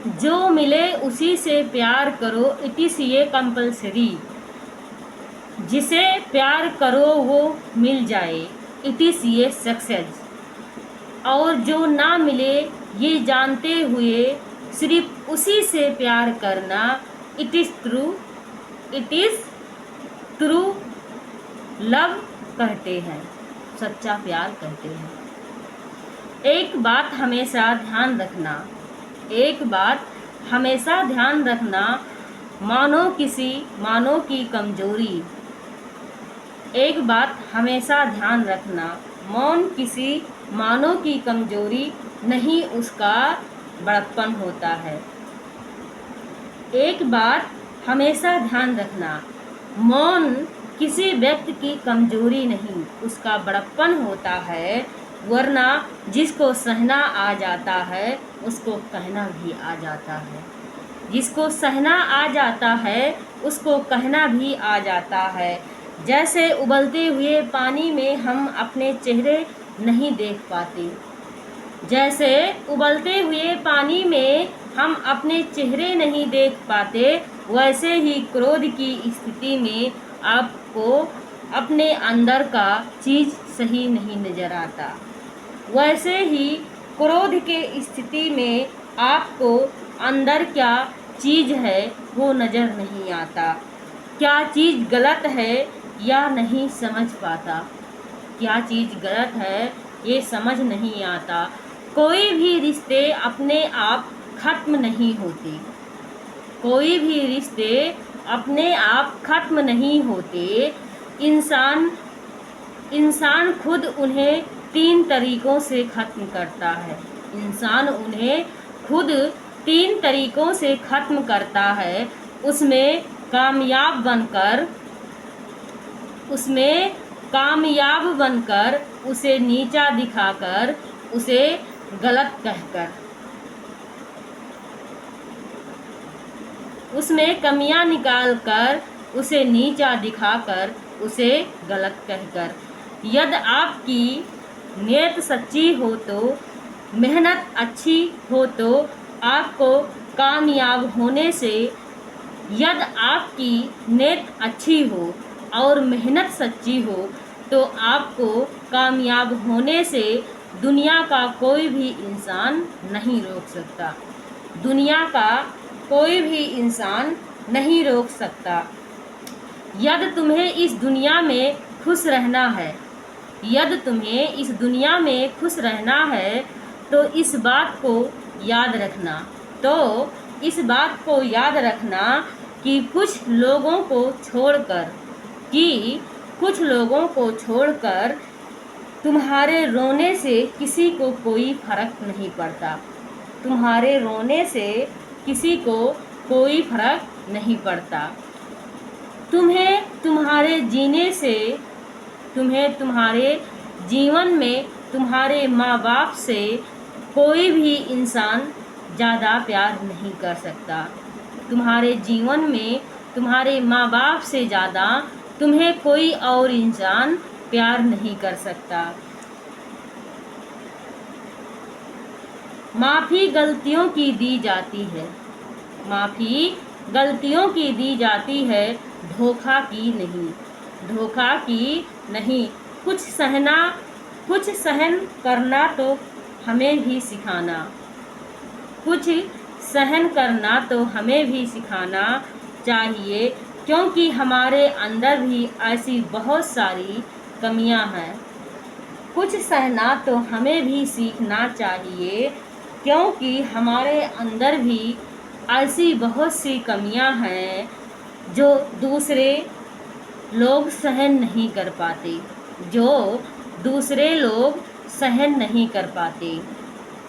जो मिले उसी से प्यार करो, इट इज़ ये कंपलसरी। जिसे प्यार करो वो मिल जाए, इट इज़ ये सक्सेस। और जो ना मिले ये जानते हुए सिर्फ उसी से प्यार करना, इट इज़ ट्रू लव कहते हैं, सच्चा प्यार कहते हैं। एक बात हमेशा ध्यान रखना, मानो की कमजोरी। एक बात हमेशा ध्यान रखना, मानो की कमजोरी नहीं, उसका बड़प्पन होता है। एक बात हमेशा ध्यान रखना, मौन किसी व्यक्ति की कमजोरी नहीं, उसका बड़प्पन होता है। वरना जिसको सहना आ जाता है उसको कहना भी आ जाता है। जिसको सहना आ जाता है उसको कहना भी आ जाता है। जैसे उबलते हुए पानी में हम अपने चेहरे नहीं देख पाते, जैसे उबलते हुए पानी में हम अपने चेहरे नहीं देख पाते, वैसे ही क्रोध की स्थिति में आपको अपने अंदर का चीज़ सही नहीं नज़र आता। वैसे ही क्रोध के स्थिति में आपको अंदर क्या चीज़ है वो नज़र नहीं आता। क्या चीज़ गलत है या नहीं समझ पाता, क्या चीज़ गलत है ये समझ नहीं आता। कोई भी रिश्ते अपने आप ख़त्म नहीं होते, कोई भी रिश्ते अपने आप ख़त्म नहीं होते। इंसान खुद उन्हें 3 तरीक़ों से ख़त्म करता है। इंसान उन्हें खुद 3 तरीक़ों से ख़त्म करता है। उसमें कामयाब बनकर, उसे नीचा दिखाकर, उसे गलत कहकर, उसमें कमियां निकालकर, उसे नीचा दिखाकर, उसे गलत कहकर। यदि आपकी नीयत सच्ची हो तो, मेहनत अच्छी हो तो आपको कामयाब होने से, यदि आपकी नीयत अच्छी हो और मेहनत सच्ची हो तो आपको कामयाब होने से दुनिया का कोई भी इंसान नहीं रोक सकता। दुनिया का कोई भी इंसान नहीं रोक सकता। यदि तुम्हें इस दुनिया में खुश रहना है, यदि तुम्हें इस दुनिया में खुश रहना है तो इस बात को याद रखना, कि कुछ लोगों को छोड़कर तुम्हारे रोने से किसी को कोई फर्क नहीं पड़ता। तुम्हारे रोने से किसी को कोई फर्क नहीं पड़ता। तुम्हें तुम्हारे जीवन में तुम्हारे माँ बाप से कोई भी इंसान ज़्यादा प्यार नहीं कर सकता। तुम्हारे जीवन में तुम्हारे माँ बाप से ज़्यादा तुम्हें कोई और इंसान प्यार नहीं कर सकता। माफ़ी गलतियों की दी जाती है, माफ़ी गलतियों की दी जाती है, धोखा की नहीं। कुछ सहन करना तो हमें भी सिखाना, कुछ सहन करना तो हमें भी सिखाना चाहिए, क्योंकि हमारे अंदर भी ऐसी बहुत सारी कमियां हैं। कुछ सहना तो हमें भी सीखना चाहिए, क्योंकि हमारे अंदर भी ऐसी बहुत सी कमियां हैं जो दूसरे लोग सहन नहीं कर पाते, जो दूसरे लोग सहन नहीं कर पाते।